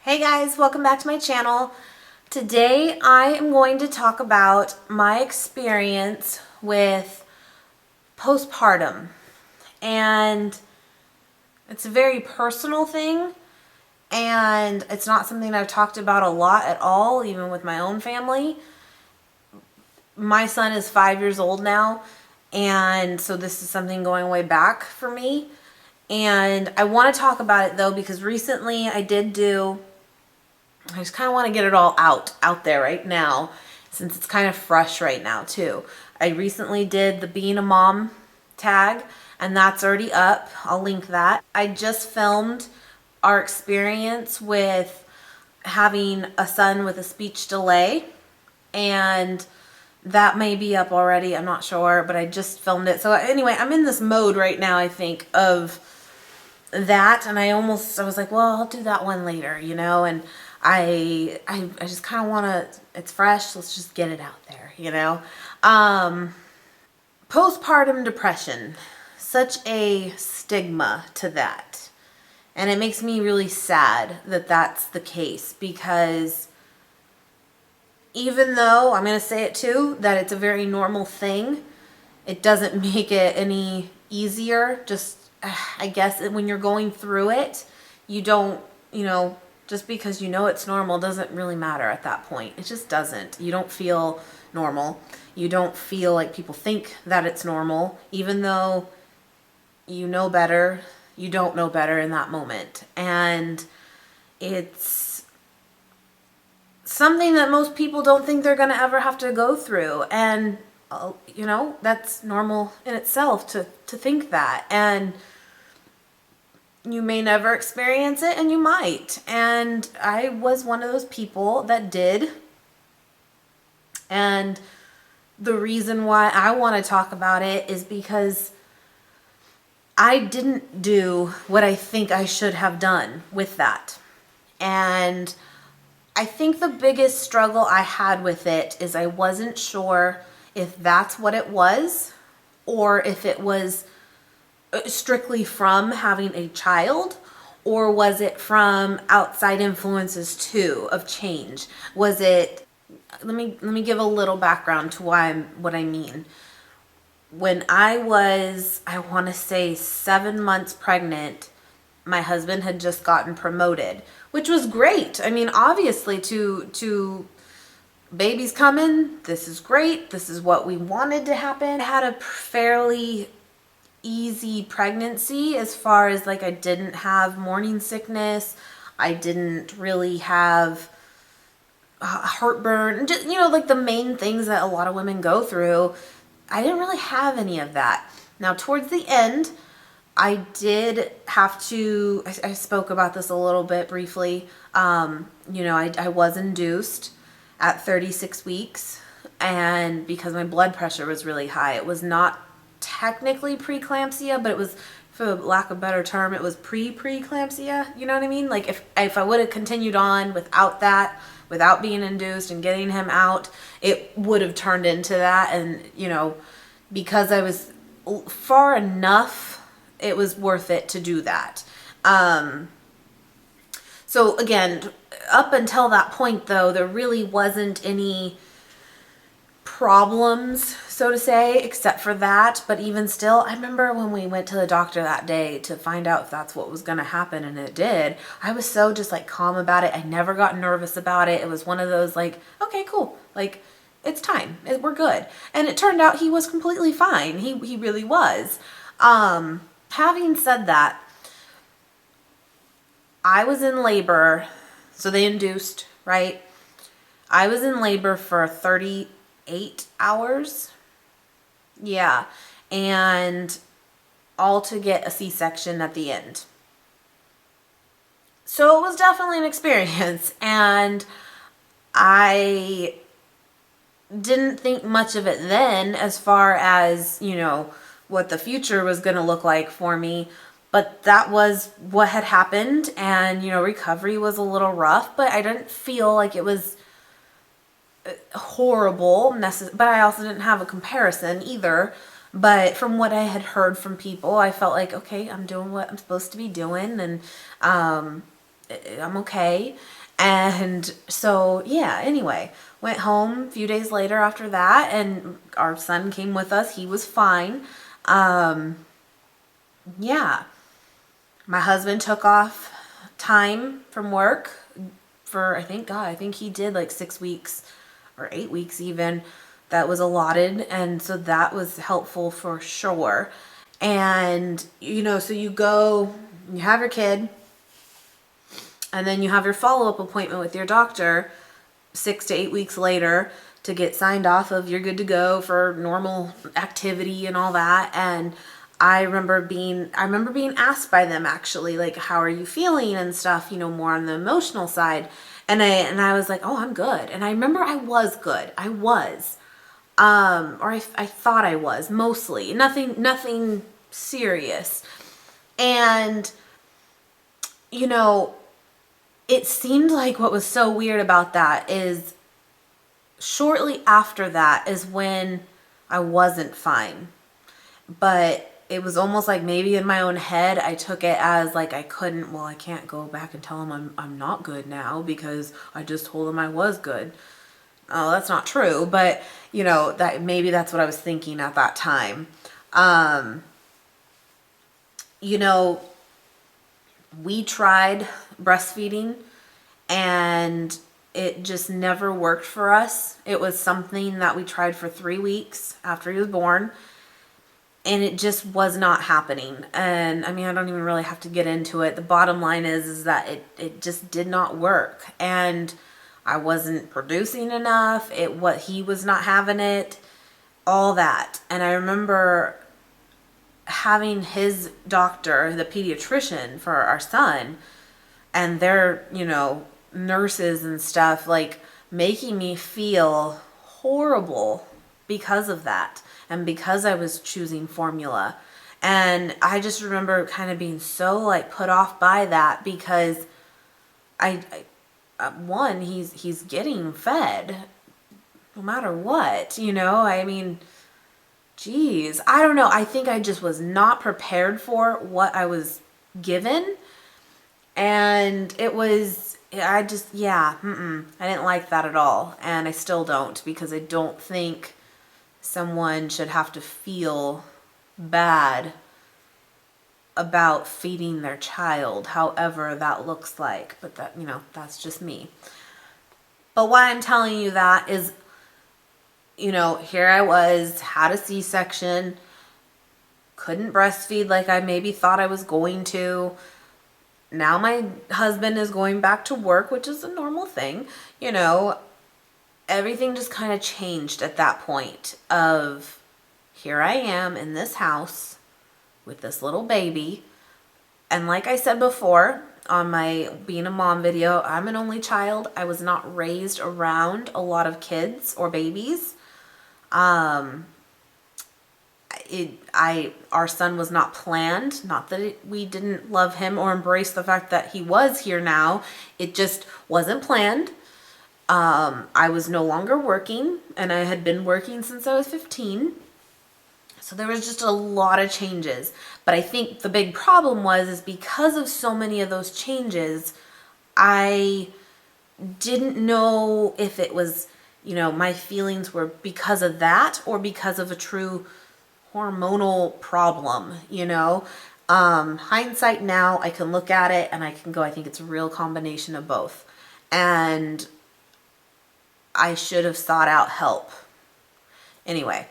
Hey guys, welcome back to my channel. Today I am going to talk about my experience with postpartum. And it's a very personal thing, and it's not something I've talked about a lot at all, even with my own family. My son is 5 years old now, and so this is something going way back for me. And I want to talk about it though because recently I just kind of want to get it all out there right now, since it's kind of fresh right now too. I recently did the Being a Mom tag, and that's already up. I'll link that. I just filmed our experience with having a son with a speech delay, and that may be up already. I'm not sure, but I just filmed it. So anyway, I'm in this mode right now, I think, of that, and I was like, well, I'll do that one later, and I just kind of want to, it's fresh, let's just get it out there. Postpartum depression, such a stigma to that, and it makes me really sad that that's the case, because even though, I'm going to say it too, that it's a very normal thing, it doesn't make it any easier. Just, I guess when you're going through it, you don't, just because it's normal doesn't really matter at that point. It just doesn't. You don't feel normal. You don't feel like people think that it's normal, even though you know better, you don't know better in that moment. And it's something that most people don't think they're going to ever have to go through. And, that's normal in itself to think that. And you may never experience it, and you might. And I was one of those people that did. And the reason why I want to talk about it is because I didn't do what I think I should have done with that. And I think the biggest struggle I had with it is I wasn't sure if that's what it was, or if it was strictly from having a child, or was it from outside influences too of change? Was it, let me give a little background to what I mean. When I was, I want to say 7 months pregnant, my husband had just gotten promoted, which was great. I mean, obviously to babies coming, this is great. This is what we wanted to happen. I had a fairly easy pregnancy, as far as I didn't have morning sickness. I didn't really have heartburn, just the main things that a lot of women go through. I didn't really have any of that. Now towards the end, I did have to, I spoke about this a little bit briefly. I was induced at 36 weeks, and because my blood pressure was really high, it was not technically preeclampsia, but it was, for lack of a better term, it was pre-preeclampsia. You know what I mean? Like if I would have continued on without that, without being induced and getting him out, it would have turned into that. And because I was far enough, it was worth it to do that. So again, up until that point though, there really wasn't any problems, so to say, except for that. But even still, I remember when we went to the doctor that day to find out if that's what was going to happen, and it did, I was so just calm about it. I never got nervous about it. It was one of those okay, cool, it's time, we're good. And it turned out he was completely fine. He really was. Having said that, I was in labor, so they induced, right? I was in labor for 38 hours. Yeah. And all to get a C-section at the end. So it was definitely an experience, and I didn't think much of it then, as far as, what the future was going to look like for me. But that was what had happened, and, recovery was a little rough, but I didn't feel like it was horrible, but I also didn't have a comparison either. But from what I had heard from people, I felt like, okay, I'm doing what I'm supposed to be doing. And I'm okay. And so, yeah, anyway, went home a few days later after that, and our son came with us. He was fine. Yeah, my husband took off time from work for, I think he did like 6 weeks or 8 weeks even. That was allotted. And so that was helpful for sure. And, so you go, you have your kid, and then you have your follow-up appointment with your doctor 6 to 8 weeks later to get signed off of you're good to go for normal activity and all that. And I remember being asked by them, actually, like, how are you feeling and stuff, more on the emotional side. And I was like, oh, I'm good. And I remember I was good. I was. Or I thought I was, mostly. Nothing serious. And, it seemed like what was so weird about that is shortly after that is when I wasn't fine. But it was almost like maybe in my own head I took it as like I can't go back and tell him I'm not good now because I just told him I was good. Oh, that's not true, but that maybe that's what I was thinking at that time. We tried breastfeeding and it just never worked for us. It was something that we tried for 3 weeks after he was born, and it just was not happening. And I mean, I don't even really have to get into it. The bottom line is that it just did not work, and I wasn't producing enough. He was not having it, all that. And I remember having his doctor, the pediatrician for our son, and their, nurses and stuff, like, making me feel horrible because of that and because I was choosing formula. And I just remember kind of being so, like, put off by that because one, he's getting fed no matter what, I mean, geez, I don't know. I think I just was not prepared for what I was given. And it was, I didn't like that at all. And I still don't, because I don't think someone should have to feel bad about feeding their child, however that looks like. But that, that's just me. But why I'm telling you that is, here I was, had a C-section, couldn't breastfeed like I maybe thought I was going to. Now my husband is going back to work, which is a normal thing. Everything just kind of changed at that point of, here I am in this house with this little baby. And like I said before on my being a mom video, I'm an only child. I was not raised around a lot of kids or babies. Our son was not planned. Not that we didn't love him or embrace the fact that he was here now. It just wasn't planned. I was no longer working, and I had been working since I was 15. So there was just a lot of changes. But I think the big problem is because of so many of those changes, I didn't know if it was, my feelings were because of that or because of a true hormonal problem, hindsight now, I can look at it and I can go, I think it's a real combination of both. And I should have sought out help. Anyway,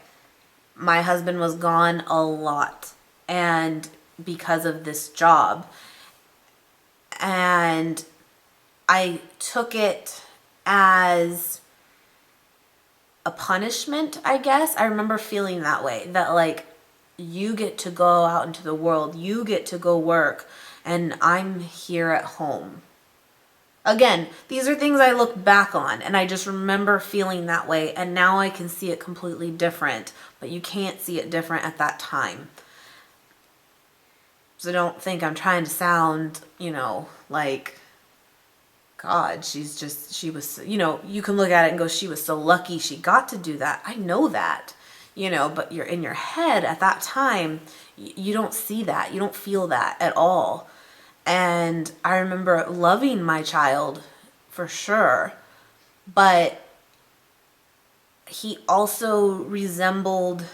my husband was gone a lot, and because of this job. And I took it as a punishment, I guess. I remember feeling that way, that like, you get to go out into the world, you get to go work, and I'm here at home. Again, these are things I look back on, and I just remember feeling that way, and now I can see it completely different, but you can't see it different at that time. So don't think I'm trying to sound, like, God, she was, you can look at it and go, she was so lucky she got to do that. I know that, but you're in your head at that time, you don't see that, you don't feel that at all. And I remember loving my child for sure, but he also resembled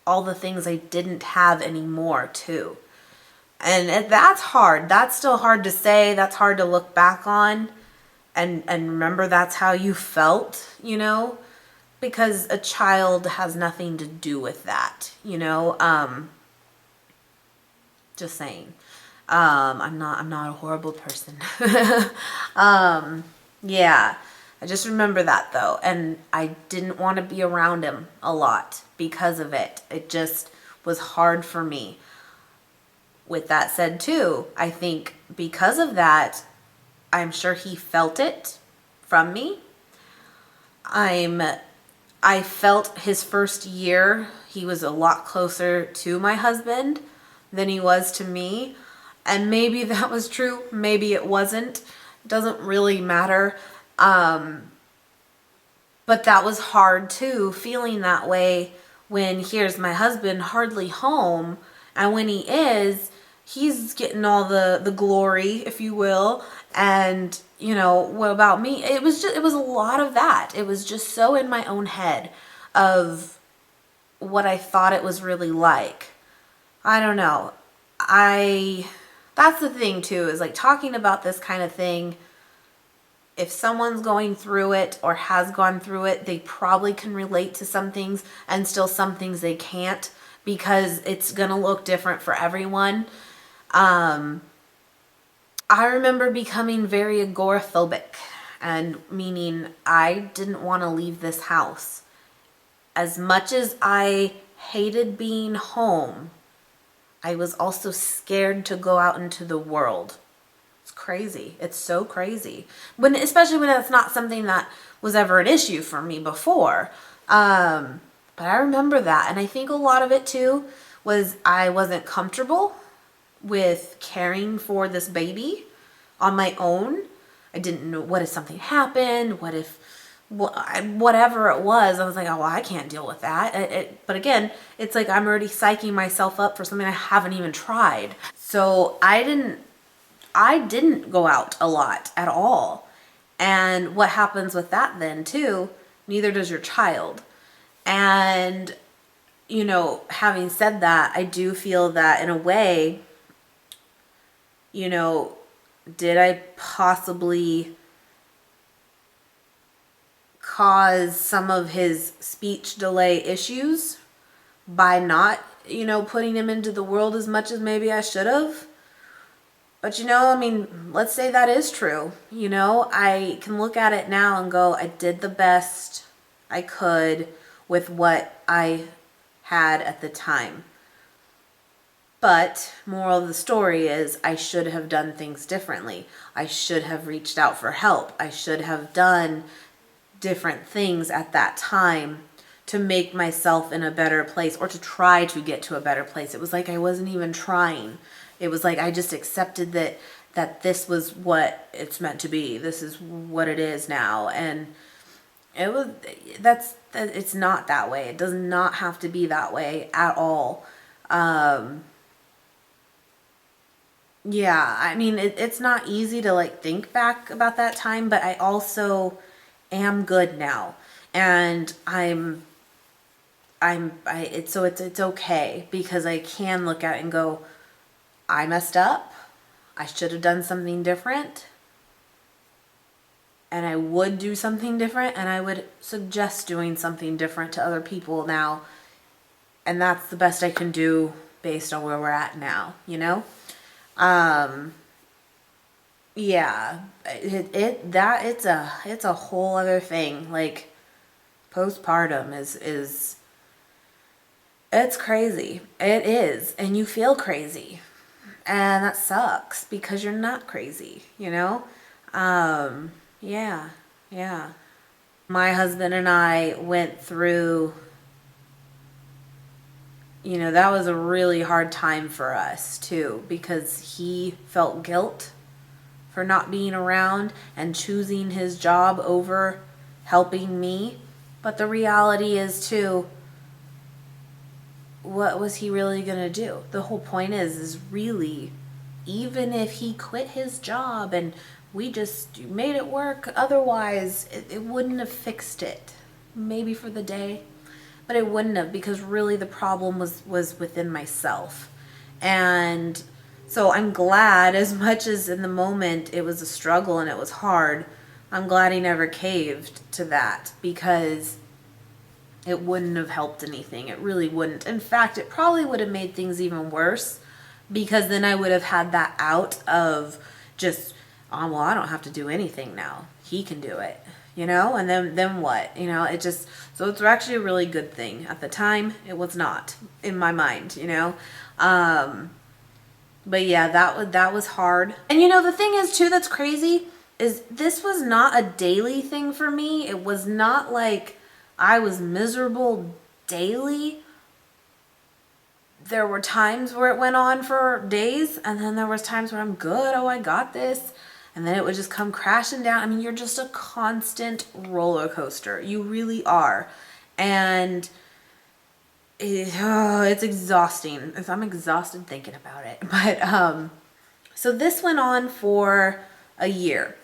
all the things I didn't have anymore too. And that's hard. That's still hard to say. That's hard to look back on and remember that's how you felt, you know, because a child has nothing to do with that, you know. Just saying. I'm not a horrible person. Yeah. I just remember that though, and I didn't want to be around him a lot because of it. It just was hard for me. With that said too, I think because of that, I'm sure he felt it from me. I felt his first year, he was a lot closer to my husband than he was to me. And maybe that was true, maybe it wasn't. It doesn't really matter. But that was hard too, feeling that way when here's my husband hardly home, and when he is, he's getting all the glory, if you will. And you know, what about me? It was a lot of that. It was just so in my own head of what I thought it was really like. I don't know. That's the thing too, is like talking about this kind of thing. If someone's going through it or has gone through it, they probably can relate to some things, and still some things they can't, because it's going to look different for everyone. I remember becoming very agoraphobic, and meaning I didn't want to leave this house. As much as I hated being home, I was also scared to go out into the world. It's crazy. It's so crazy. Especially when it's not something that was ever an issue for me before. But I remember that. And I think a lot of it too was I wasn't comfortable with caring for this baby on my own. I didn't know, what if something happened? What if, whatever it was, I was like, oh, well, I can't deal with that. But again, it's like I'm already psyching myself up for something I haven't even tried. So I didn't go out a lot at all. And what happens with that then too, neither does your child. And, you know, having said that, I do feel that in a way, you know, did I possibly cause some of his speech delay issues by not, you know, putting him into the world as much as maybe I should have? But you know, I mean, let's say that is true. You know, I can look at it now and go, I did the best I could with what I had at the time. But moral of the story is I should have done things differently. I should have reached out for help. I should have done different things at that time to make myself in a better place, or to try to get to a better place. It was like I wasn't even trying. It was like I just accepted that this was what it's meant to be. This is what it is now. And it's not that way. It does not have to be that way at all. Yeah, I mean, it's not easy to like think back about that time, but I also am good now. And it's okay, because I can look at it and go, I messed up. I should have done something different. And I would do something different, and I would suggest doing something different to other people now. And that's the best I can do based on where we're at now, you know? Yeah, it's a whole other thing. Like, postpartum is it's crazy. It is, and you feel crazy. And that sucks because you're not crazy, you know? Yeah, yeah. My husband and I went through, you know, that was a really hard time for us too, because he felt guilt for not being around and choosing his job over helping me. But the reality is too, what was he really gonna do? The whole point is really even if he quit his job and we just made it work otherwise, it wouldn't have fixed it. Maybe for the day, but it wouldn't have, because really the problem was within myself. And so I'm glad, as much as in the moment it was a struggle and it was hard, I'm glad he never caved to that, because it wouldn't have helped anything. It really wouldn't. In fact, it probably would have made things even worse, because then I would have had that out of just, oh, well, I don't have to do anything now. He can do it, you know? And then what? You know, it just, so it's actually a really good thing. At the time, it was not in my mind, you know? But yeah, that was hard. And you know, the thing is too, that's crazy, is this was not a daily thing for me. It was not like I was miserable daily. There were times where it went on for days, and then there was times where I'm good, oh, I got this, and then it would just come crashing down. I mean, you're just a constant roller coaster. You really are. And it's exhausting. I'm exhausted thinking about it. But so this went on for a year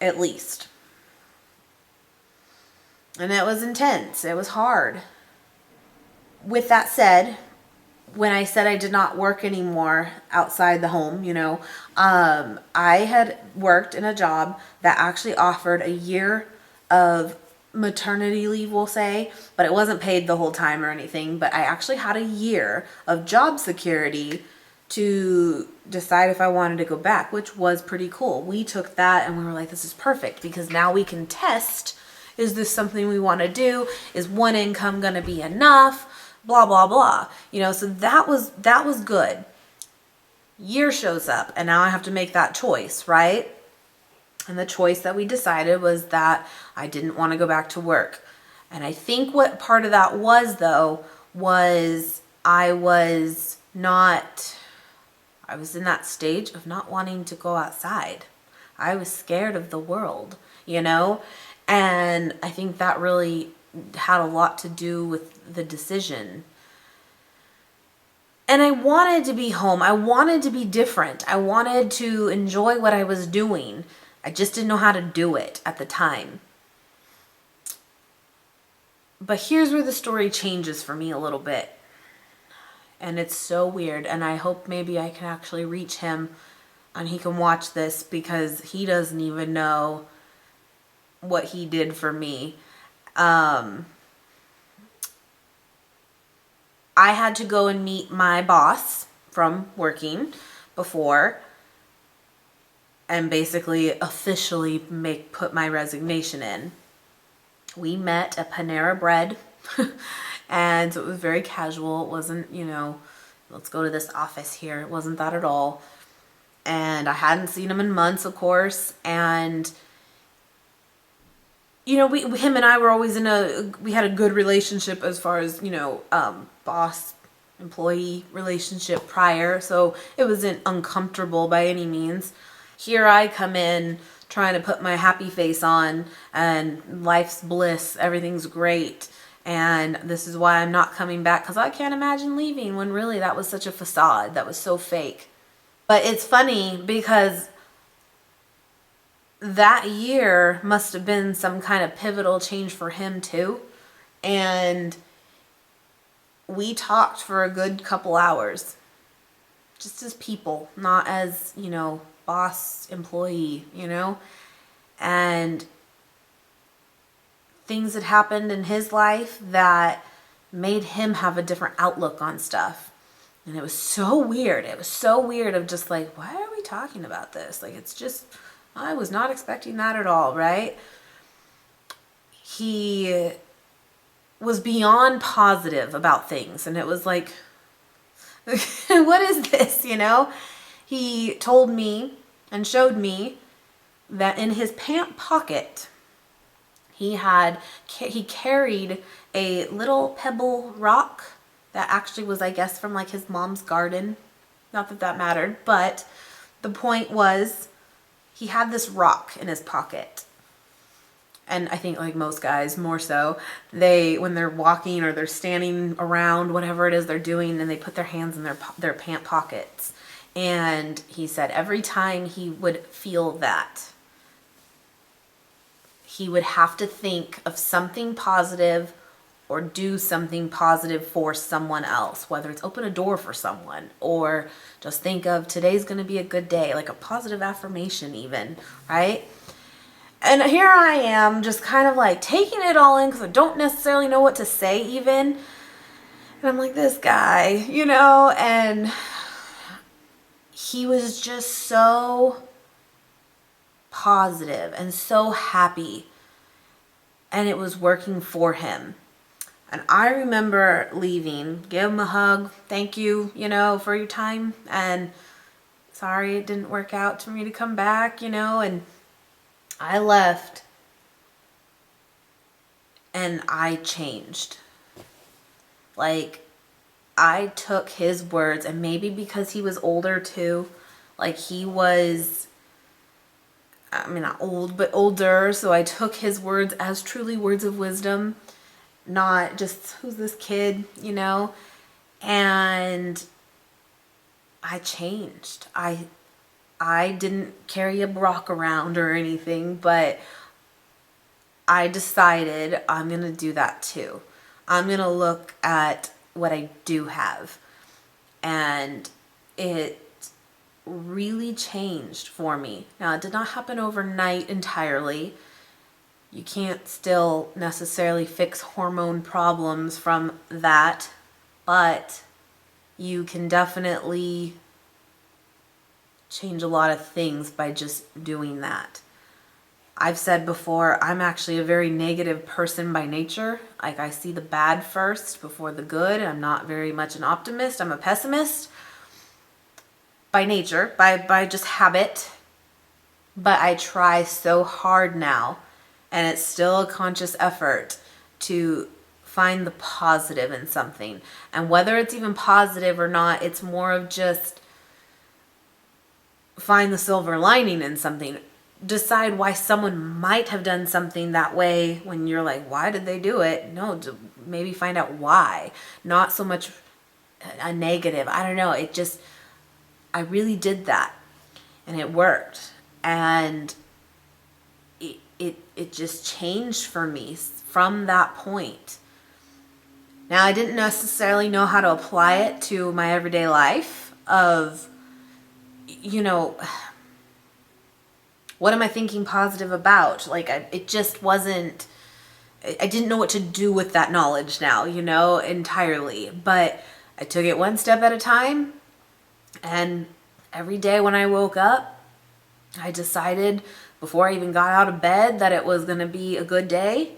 at least, and it was intense. It was hard. With that said, when I said I did not work anymore outside the home, you know, I had worked in a job that actually offered a year of maternity leave, we'll say, but it wasn't paid the whole time or anything. But I actually had a year of job security to decide if I wanted to go back, which was pretty cool. We took that and we were like, this is perfect, because now we can test, is this something we want to do? Is one income going to be enough? Blah, blah, blah. You know, so that was good. Year shows up, and now I have to make that choice, right? And the choice that we decided was that I didn't want to go back to work. And I think what part of that was, though, was I was in that stage of not wanting to go outside. I was scared of the world, you know? And I think that really had a lot to do with the decision. And I wanted to be home. I wanted to be different. I wanted to enjoy what I was doing. I just didn't know how to do it at the time. But here's where the story changes for me a little bit. And it's so weird. And I hope maybe I can actually reach him and he can watch this, because he doesn't even know what he did for me. I had to go and meet my boss from working before, and basically officially put my resignation in. We met at Panera Bread, and so it was very casual. It wasn't, you know, let's go to this office here. It wasn't that at all. And I hadn't seen him in months, of course. And you know, him and I were always we had a good relationship as far as, you know, boss employee relationship prior. So it wasn't uncomfortable by any means. Here I come in trying to put my happy face on, and life's bliss, everything's great. And this is why I'm not coming back, because I can't imagine leaving, when really that was such a facade. That was so fake. But it's funny because that year must have been some kind of pivotal change for him too. And we talked for a good couple hours, just as people, not as, you know, boss, employee, you know. And things had happened in his life that made him have a different outlook on stuff. And it was so weird. It was so weird of just like, why are we talking about this? Like, it's just, I was not expecting that at all, right? He was beyond positive about things. And it was like, what is this, you know? He told me and showed me that in his pant pocket, he carried a little pebble rock that actually was, I guess, from like his mom's garden. Not that that mattered, but the point was he had this rock in his pocket. And I think, like most guys, more so, when they're walking or they're standing around, whatever it is they're doing, and they put their hands in their pant pockets. And he said every time he would feel that, he would have to think of something positive or do something positive for someone else, whether it's open a door for someone or just think of today's going to be a good day, like a positive affirmation even, right? And here I am just kind of like taking it all in because I don't necessarily know what to say even. And I'm like, this guy, you know, and he was just so positive and so happy, and it was working for him. And I remember leaving, give him a hug, thank you, you know, for your time, and sorry it didn't work out for me to come back, you know, and I left and I changed. Like, I took his words, and maybe because he was older too, like he was, I mean, not old, but older, so I took his words as truly words of wisdom, not just, who's this kid, you know? And I changed. I didn't carry a rock around or anything, but I decided I'm going to do that too. I'm going to look at what I do have. And it really changed for me. Now, it did not happen overnight entirely. You can't still necessarily fix hormone problems from that, but you can definitely change a lot of things by just doing that. I've said before, I'm actually a very negative person by nature. Like, I see the bad first before the good. I'm not very much an optimist. I'm a pessimist by nature, by just habit. But I try so hard now, and it's still a conscious effort to find the positive in something. And whether it's even positive or not, it's more of just find the silver lining in something. Decide why someone might have done something that way when you're like, why did they do it? No, maybe find out why. Not so much a negative. I don't know. It just, I really did that, and it worked. And it just changed for me from that point. Now, I didn't necessarily know how to apply it to my everyday life of, you know, what am I thinking positive about? Like, it just wasn't, I didn't know what to do with that knowledge now, you know, entirely. But I took it one step at a time. And every day when I woke up, I decided before I even got out of bed that it was going to be a good day.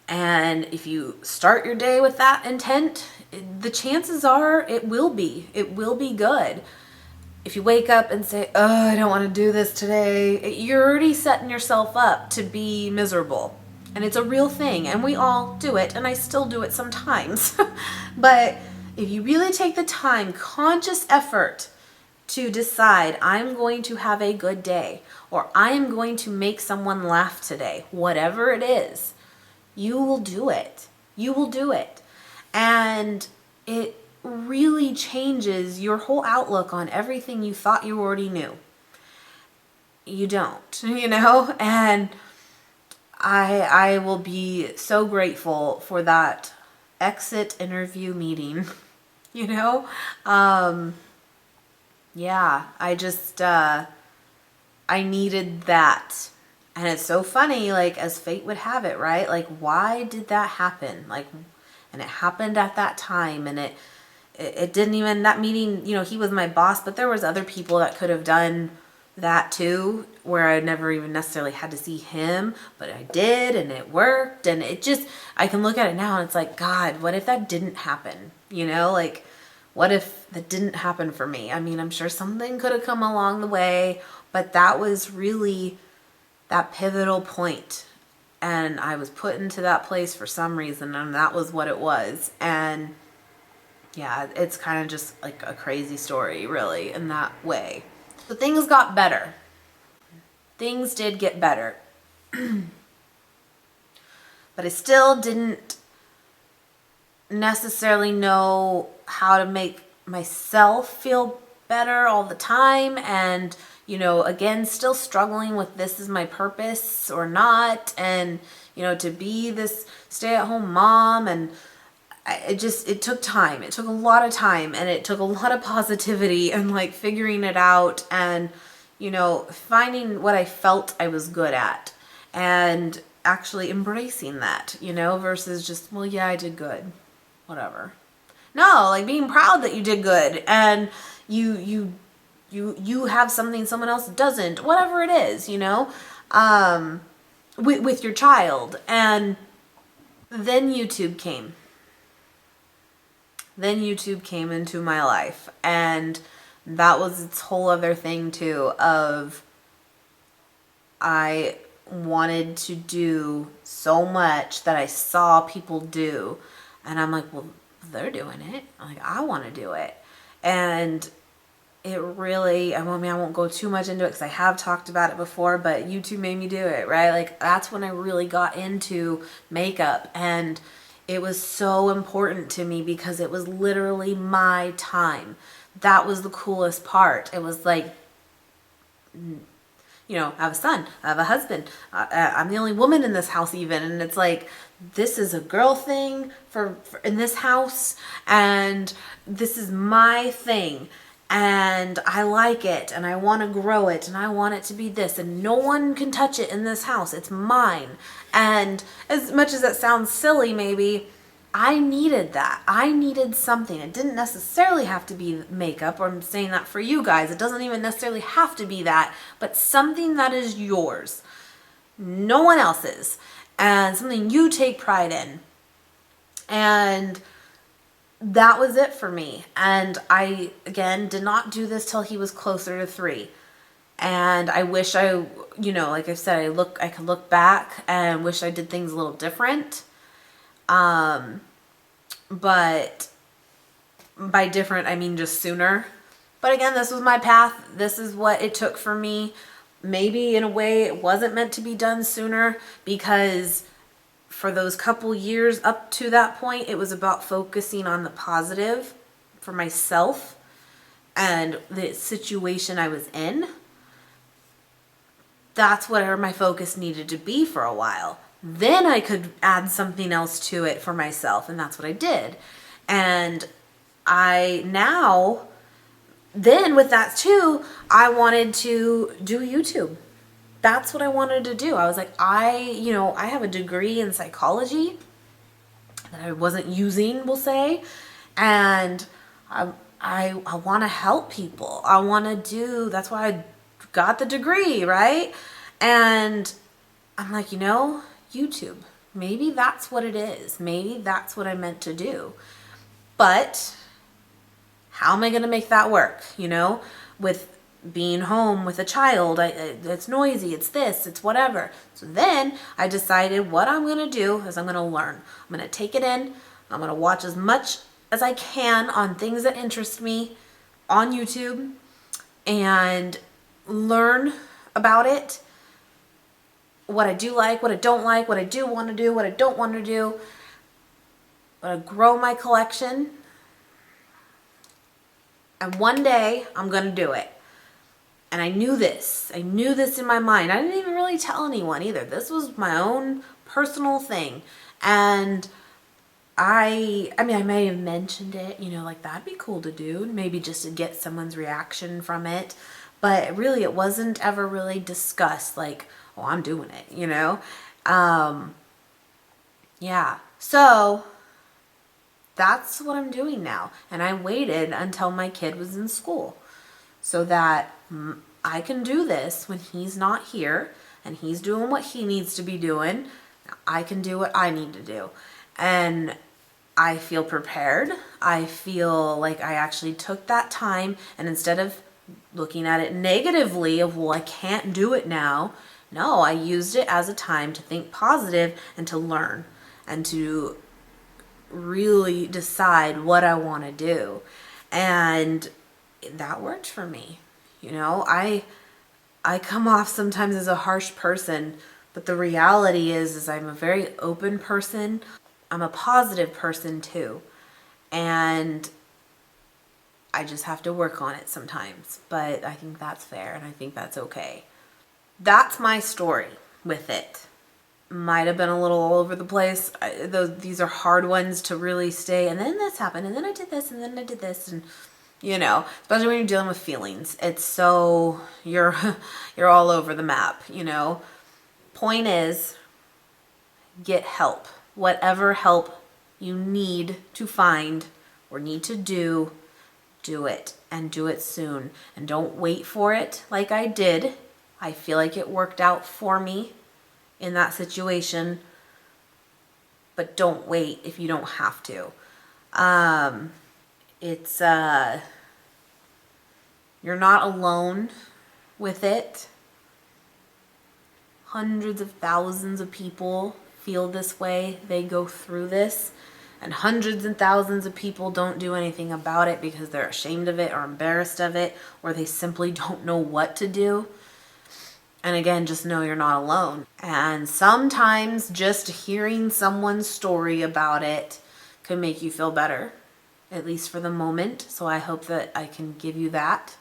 And if you start your day with that intent, the chances are it will be good. If you wake up and say, oh, I don't want to do this today, you're already setting yourself up to be miserable. And it's a real thing, and we all do it, and I still do it sometimes. But if you really take the time, conscious effort, to decide, I'm going to have a good day, or I am going to make someone laugh today, whatever it is, you will do it. You will do it. And it really changes your whole outlook on everything you thought you already knew. You don't, you know? And I will be so grateful for that exit interview meeting, you know? Yeah, I just, I needed that. And it's so funny, like, as fate would have it, right? Like, why did that happen? Like, and it happened at that time, and it didn't even, that meeting, you know, he was my boss, but there was other people that could have done that too, where I never even necessarily had to see him, but I did, and it worked, and it just, I can look at it now, and it's like, God, what if that didn't happen? You know, like, what if that didn't happen for me? I mean, I'm sure something could have come along the way, but that was really that pivotal point. And I was put into that place for some reason, and that was what it was. And yeah, it's kind of just like a crazy story, really, in that way. So things got better. Things did get better. But I still didn't necessarily know how to make myself feel better all the time. And, you know, again, still struggling with this is my purpose or not. And, you know, to be this stay-at-home mom, and it took time. It took a lot of time, and it took a lot of positivity and like figuring it out, and, you know, finding what I felt I was good at and actually embracing that, you know, versus just, well, yeah, I did good, whatever. No, like being proud that you did good, and you have something someone else doesn't, whatever it is, you know, with your child. And then YouTube came. Then YouTube came into my life, and that was its whole other thing too, of I wanted to do so much that I saw people do, and I'm like, well, they're doing it, like I want to do it. And it really, I mean, I won't go too much into it because I have talked about it before, but YouTube made me do it, right? Like that's when I really got into makeup, and it was so important to me because it was literally my time. That was the coolest part. It was like, you know, I have a son, I have a husband, I'm the only woman in this house even, and it's like, this is a girl thing for in this house, and this is my thing, and I like it, and I want to grow it, and I want it to be this, and no one can touch it in this house. It's mine. And as much as that sounds silly, maybe, I needed that. I needed something. It didn't necessarily have to be makeup, or I'm saying that for you guys. It doesn't even necessarily have to be that, but something that is yours, no one else's, and something you take pride in. And that was it for me. And I, again, did not do this till he was closer to 3. And I wish I, you know, like I said, I could look back and wish I did things a little different. But by different, I mean just sooner. But again, this was my path. This is what it took for me. Maybe in a way it wasn't meant to be done sooner, because for those couple years up to that point, it was about focusing on the positive for myself and the situation I was in. That's where my focus needed to be for a while. Then I could add something else to it for myself, and that's what I did. And then with that too, I wanted to do YouTube. That's what I wanted to do. I was like, I have a degree in psychology that I wasn't using, we'll say, and I want to help people. That's why I got the degree, right? And I'm like, YouTube, maybe that's what it is. Maybe that's what I meant to do. But how am I going to make that work? With being home with a child, it's noisy, it's this, it's whatever. So then I decided what I'm going to do is I'm going to learn. I'm going to take it in. I'm going to watch as much as I can on things that interest me on YouTube and learn about it. What I do like, what I don't like, what I do want to do, what I don't want to do. I'm going to grow my collection. And one day I'm going to do it. And I knew this. I knew this in my mind. I didn't even really tell anyone either. This was my own personal thing. And I may have mentioned it, like that'd be cool to do, maybe just to get someone's reaction from it. But really, it wasn't ever really discussed like, oh, I'm doing it, Yeah. So that's what I'm doing now. And I waited until my kid was in school so that I can do this when he's not here and he's doing what he needs to be doing. I can do what I need to do. And I feel prepared. I feel like I actually took that time, and instead of looking at it negatively of, well, I can't do it now. No, I used it as a time to think positive and to learn and to really decide what I want to do. And that worked for me. I come off sometimes as a harsh person, but the reality is I'm a very open person. I'm a positive person too. And I just have to work on it sometimes, but I think that's fair and I think that's okay. That's my story with it. Might have been a little all over the place. These are hard ones to really stay. And then this happened, and then I did this, and then I did this, and especially when you're dealing with feelings, it's so you're all over the map. Point is, get help. Whatever help you need to find or need to do it, and do it soon. And don't wait for it like I did. I feel like it worked out for me in that situation, but don't wait if you don't have to. It's you're not alone with it. Hundreds of thousands of people feel this way. They go through this, and hundreds and thousands of people don't do anything about it because they're ashamed of it or embarrassed of it, or they simply don't know what to do. And again, just know you're not alone. And sometimes just hearing someone's story about it can make you feel better, at least for the moment. So I hope that I can give you that.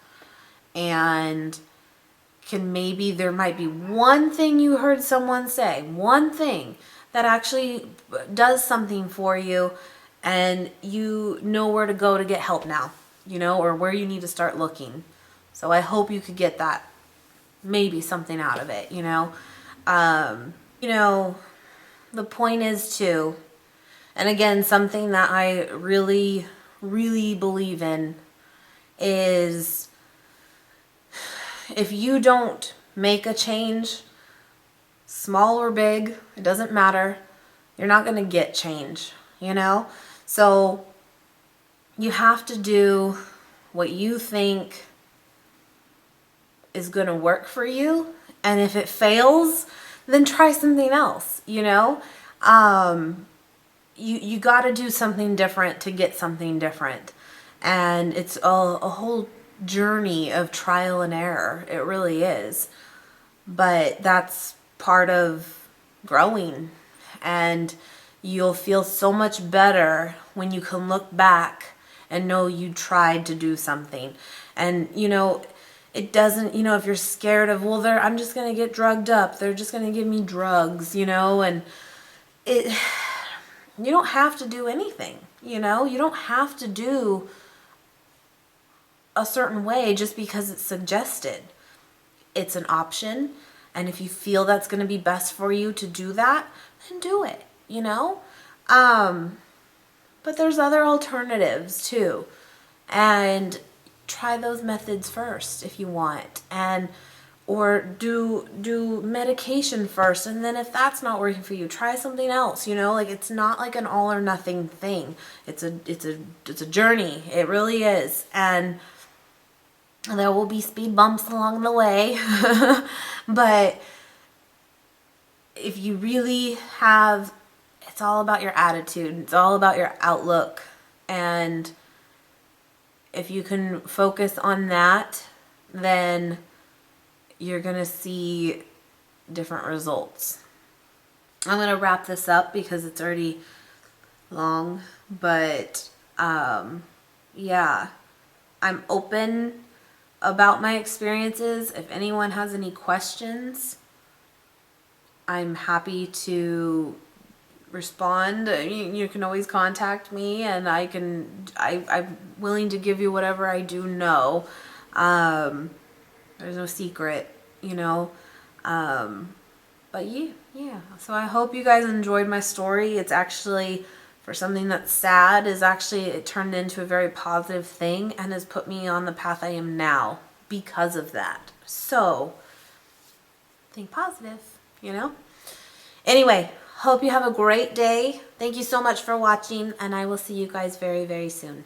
And maybe there might be one thing you heard someone say, one thing that actually does something for you, and you know where to go to get help now, or where you need to start looking. So I hope you could get that. Maybe something out of it, the point is too, and again, something that I really, really believe in is if you don't make a change, small or big, it doesn't matter, you're not going to get change, So you have to do what you think is going to work for you, and if it fails, then try something else. You got to do something different to get something different, and it's a whole journey of trial and error. It really is, but that's part of growing, and you'll feel so much better when you can look back and know you tried to do something. And it doesn't, if you're scared of, I'm just going to get drugged up, they're just going to give me drugs, and you don't have to do anything, you don't have to do a certain way just because it's suggested. It's an option, and if you feel that's going to be best for you to do that, then do it, but there's other alternatives too, and try those methods first if you want, or do medication first, and then if that's not working for you, try something else. It's not like an all or nothing thing. It's a journey. It really is, and there will be speed bumps along the way, but if you really have, it's all about your attitude. It's all about your outlook, and if you can focus on that, then you're going to see different results. I'm going to wrap this up because it's already long, but yeah, I'm open about my experiences. If anyone has any questions, I'm happy to respond. You can always contact me, and I'm willing to give you whatever I do know. There's no secret, but yeah. So I hope you guys enjoyed my story. It's actually, for something that's sad, it turned into a very positive thing and has put me on the path I am now because of that. So think positive, Anyway, hope you have a great day. Thank you so much for watching, and I will see you guys very, very soon.